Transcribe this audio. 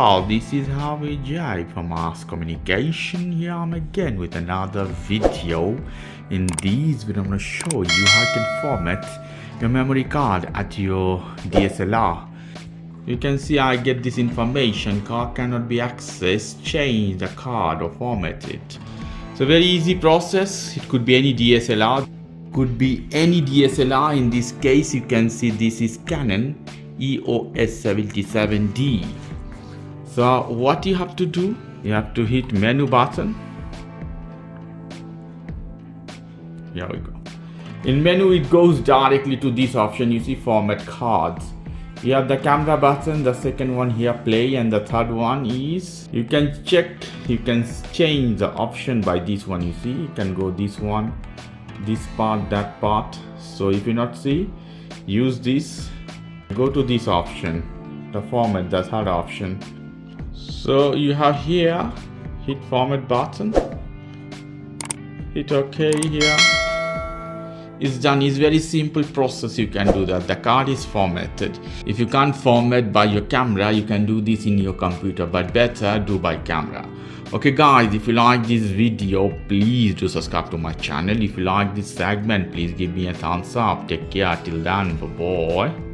all, this is Harvey J from Communication. Here I'm again with another video. In this video I'm going to show you how you can format your memory card at your DSLR. You can see I get this information, card cannot be accessed, change the card or format it. So very easy process. It could be any DSLR, could be any DSLR. In this case you can see this is Canon EOS 77D. So what you have to do, you have to hit menu button. Here we go. In menu it goes directly to this option. You see format cards. You have the camera button, the second one here play, and the third one is you can change the option by this one. You see you can go this one, this part, that part. So if you not see, use this, go to this option, the format, the third option. So you have here, hit format button, hit OK here. It's done. It's very simple process. You can do that. The card is formatted. If you can't format by your camera, you can do this in your computer, but better do by camera. Okay guys, if you like this video, please do subscribe to my channel. If you like this segment, please give me a thumbs up. Take care till then. Bye bye.